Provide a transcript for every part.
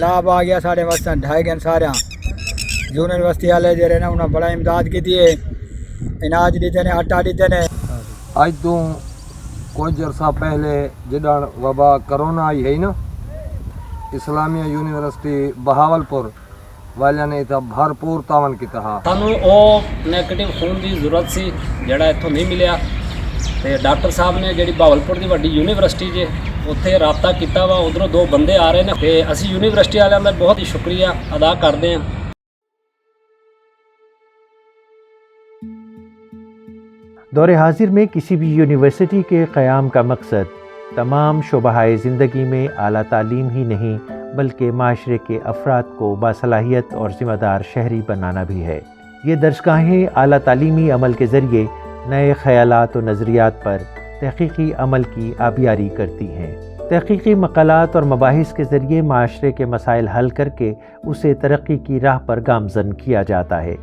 سیلاب آ گیا سارے واسطے ڈھائی گئے سارے یونیورسٹی والے جڑے نے انہیں بڑا امداد کی ہے، اناج دیتے ہیں، آٹا دیتے ہیں۔ آج تو کچھ عرصہ پہلے جدڑ وبا کرونا آئی ہے نا، اسلامیہ یونیورسٹی بہاولپور والے نے اتنا بھرپور تعاون کیا۔ سانو او نیگیٹو خون کی ضرورت سی جڑا اتوں نہیں ملیا، تے ڈاکٹر صاحب نے جڑی بہاولپور کی وڈی یونیورسٹی جے اتنے رابطہ کیتا وا، ادھروں 2 بندے آ رہے ہیں تے اسی یونیورسٹی والوں کا بہت ہی شکریہ ادا کرتے ہیں۔ دور حاضر میں کسی بھی یونیورسٹی کے قیام کا مقصد تمام شعبۂ زندگی میں اعلیٰ تعلیم ہی نہیں بلکہ معاشرے کے افراد کو باصلاحیت اور ذمہ دار شہری بنانا بھی ہے۔ یہ درسگاہیں اعلیٰ تعلیمی عمل کے ذریعے نئے خیالات و نظریات پر تحقیقی عمل کی آبیاری کرتی ہیں۔ تحقیقی مقالات اور مباحث کے ذریعے معاشرے کے مسائل حل کر کے اسے ترقی کی راہ پر گامزن کیا جاتا ہے۔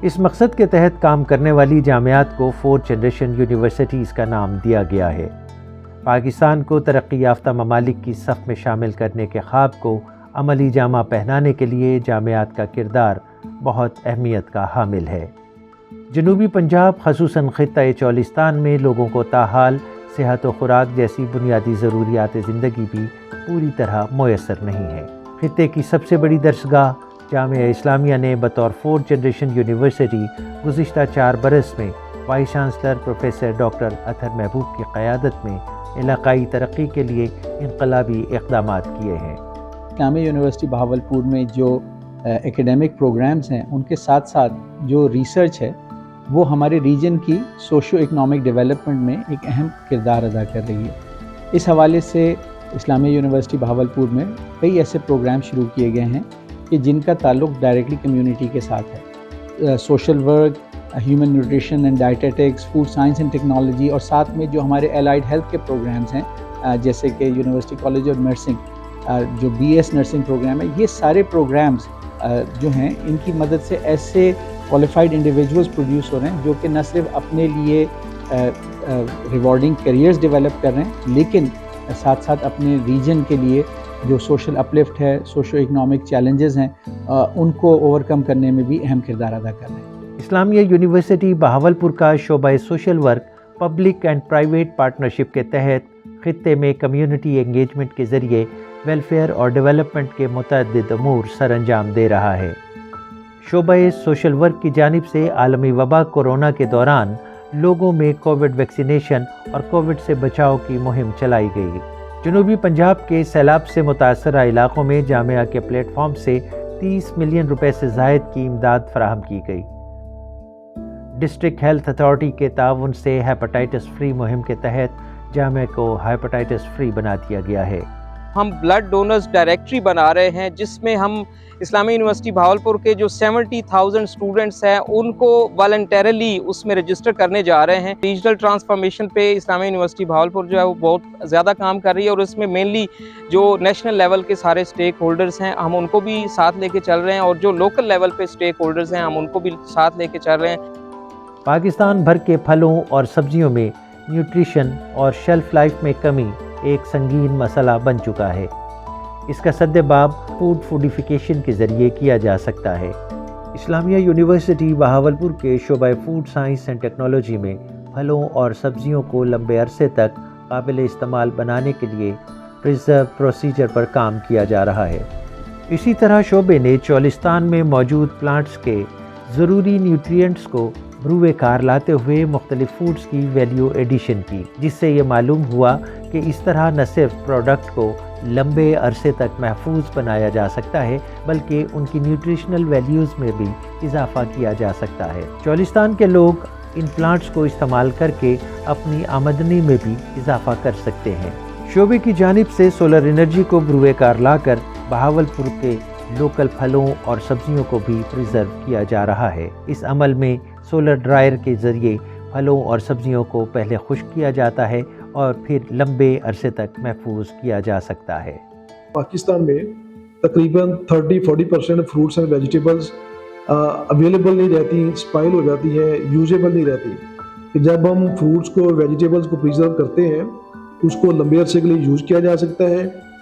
اس مقصد کے تحت کام کرنے والی جامعات کو 4 جنریشن یونیورسٹیز کا نام دیا گیا ہے۔ پاکستان کو ترقی یافتہ ممالک کی صف میں شامل کرنے کے خواب کو عملی جامہ پہنانے کے لیے جامعات کا کردار بہت اہمیت کا حامل ہے۔ جنوبی پنجاب خصوصاً خطۂ چولستان میں لوگوں کو تاحال صحت و خوراک جیسی بنیادی ضروریات زندگی بھی پوری طرح میسر نہیں ہے۔ خطے کی سب سے بڑی درسگاہ جامعہ اسلامیہ نے بطور 4 جنریشن یونیورسٹی گزشتہ 4 برس میں وائس چانسلر پروفیسر ڈاکٹر اطہر محبوب کی قیادت میں علاقائی ترقی کے لیے انقلابی اقدامات کیے ہیں۔ اسلامیہ یونیورسٹی بہاولپور میں جو ایکیڈیمک پروگرامز ہیں ان کے ساتھ ساتھ جو ریسرچ ہے وہ ہمارے ریجن کی سوشو اکنامک ڈیولپمنٹ میں ایک اہم کردار ادا کر رہی ہے۔ اس حوالے سے اسلامیہ یونیورسٹی بہاولپور میں کئی ایسے پروگرام شروع کیے گئے ہیں کہ جن کا تعلق ڈائریکٹلی کمیونٹی کے ساتھ ہے۔ Social work, human nutrition and dietetics, food science and technology, اور ساتھ میں جو ہمارے الائڈ ہیلتھ کے پروگرامز ہیں جیسے کہ یونیورسٹی کالج آف نرسنگ جو BS نرسنگ پروگرام ہے، یہ سارے پروگرامز جو ہیں ان کی مدد سے ایسے کوالیفائڈ انڈیویجولز پروڈیوس ہو رہے ہیں جو کہ نہ صرف اپنے لیے ریوارڈنگ کیریئرز ڈیولپ کر رہے ہیں لیکن ساتھ ساتھ اپنے ریجن کے لیے جو سوشل اپلفٹ ہے، سوشو اکنامک چیلنجز ہیں ان کو اوورکم کرنے میں بھی اہم کردار ادا کر رہے ہیں۔ اسلامیہ یونیورسٹی بہاولپور کا شعبہ social work public and private partnership کے تحت خطے میں کمیونٹی انگیجمنٹ کے ذریعے ویلفیئر اور ڈیولپمنٹ کے متعدد امور سر انجام دے رہا ہے۔ شعبہ سوشل ورک کی جانب سے عالمی وبا کورونا کے دوران لوگوں میں کووڈ ویکسینیشن اور کووڈ سے بچاؤ کی مہم چلائی گئی۔ جنوبی پنجاب کے سیلاب سے متاثرہ علاقوں میں جامعہ کے پلیٹ فارم سے 30 ملین روپے سے زائد کی امداد فراہم کی گئی۔ ڈسٹرکٹ ہیلتھ اتھارٹی کے تعاون سے ہیپاٹائٹس فری مہم کے تحت جامعہ کو ہیپاٹائٹس فری بنا دیا گیا ہے۔ ہم بلڈ ڈونرز ڈائریکٹری بنا رہے ہیں جس میں ہم اسلامی یونیورسٹی بہاولپور کے جو 70,000 اسٹوڈنٹس ہیں ان کو والنٹیرلی اس میں رجسٹر کرنے جا رہے ہیں۔ ڈیجیٹل ٹرانسفارمیشن پہ اسلامی یونیورسٹی بہاولپور جو ہے وہ بہت زیادہ کام کر رہی ہے اور اس میں مینلی جو نیشنل لیول کے سارے سٹیک ہولڈرز ہیں ہم ان کو بھی ساتھ لے کے چل رہے ہیں اور جو لوکل لیول پہ سٹیک ہولڈرز ہیں ہم ان کو بھی ساتھ لے کے چل رہے ہیں۔ پاکستان بھر کے پھلوں اور سبزیوں میں نیوٹریشن اور شیلف لائف میں کمی ایک سنگین مسئلہ بن چکا ہے۔ اس کا سدباب فوڈیفیکیشن کے ذریعے کیا جا سکتا ہے۔ اسلامیہ یونیورسٹی بہاولپور کے شعبہ فوڈ سائنس اینڈ ٹیکنالوجی میں پھلوں اور سبزیوں کو لمبے عرصے تک قابل استعمال بنانے کے لیے پریزرو پروسیجر پر کام کیا جا رہا ہے۔ اسی طرح شعبے نے چولستان میں موجود پلانٹس کے ضروری نیوٹرینٹس کو بروئے کار لاتے ہوئے مختلف فوڈز کی ویلیو ایڈیشن کی، جس سے یہ معلوم ہوا کہ اس طرح نہ صرف پروڈکٹ کو لمبے عرصے تک محفوظ بنایا جا سکتا ہے بلکہ ان کی نیوٹریشنل ویلیوز میں بھی اضافہ کیا جا سکتا ہے۔ چولستان کے لوگ ان پلانٹس کو استعمال کر کے اپنی آمدنی میں بھی اضافہ کر سکتے ہیں۔ شعبے کی جانب سے سولر انرجی کو بروئے کار لا کر بہاولپور کے لوکل پھلوں اور سبزیوں کو بھی پریزرو کیا جا رہا ہے۔ اس عمل میں سولر ڈرائر کے ذریعے پھلوں اور سبزیوں کو پہلے خشک کیا جاتا ہے اور پھر لمبے عرصے تک محفوظ کیا جا سکتا ہے۔ پاکستان میں تقریباً 30-40% فروٹس اینڈ ویجیٹیبلز اویلیبل نہیں رہتی، اسپائل ہو جاتی ہیں، یوزیبل نہیں رہتی۔ کہ جب ہم فروٹس کو ویجیٹیبلز کو پریزرو کرتے ہیں اس کو لمبے عرصے کے لیے یوز کیا جا سکتا ہے